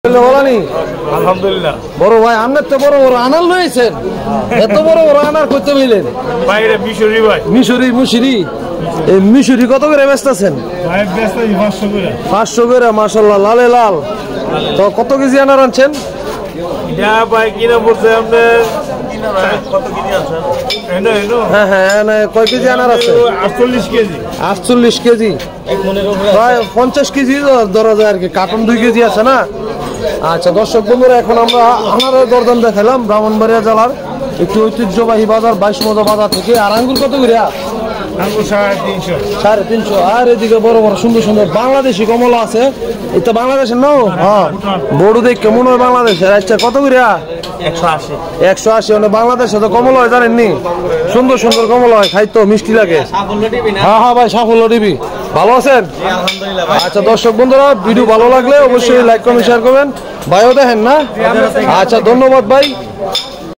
আলহামদুলিল্লাহ বড় ভাই আপনার তো বড় বড় আনার লয়েছেন এত বড় বড় আনার করতে মিলেন বাইরে মিশরি ভাই মিশরি মুশরি এই মিশরি কত করে বেচতেছেন? ভাই ব্যস্ত 500 করে 500 করে মাশাআল্লাহ লালে লাল। তো কত কেজি আনার আনছেন? এটা ভাই কিনা পড়ছে আপনার কত কেজি আছে হ্যাঁ হ্যাঁ কয় কেজি আনার আছে? 48 কেজি 48 কেজি প্রায় 50 কেজি ধরা যায় আর কি, কার্টন 2 কেজি আছে না। আচ্ছা দর্শক বন্ধুরা, এখন আমরা আনারের দরদাম দেখালাম ব্রাহ্মণবাড়িয়া জেলার একটি ঐতিহ্যবাহী বাজার 22 মজা বাজার থেকে। আর আঙ্গুর কত করে? আঙ্গুর 350 350। আর এদিকে বড় বড় সুন্দর সুন্দর বাংলাদেশি কমলা আছে। এটা বাংলাদেশের নাও? হ্যাঁ বড় দেখ কেমন হয় বাংলাদেশের। আচ্ছা কত করে? 180 180। মানে বাংলাদেশে তো কমলা হয় জানেননি, সুন্দর সুন্দর কমলা হয়, খাইতো মিষ্টি লাগে। হ্যাঁ হ্যাঁ ভাই সাফল্য টিভি, ভালো আছেন? আচ্ছা দর্শক বন্ধুরা, ভিডিও ভালো লাগলে অবশ্যই লাইক কমেন্ট শেয়ার করবেন। ভাইও দেখেন না? আচ্ছা ধন্যবাদ ভাই।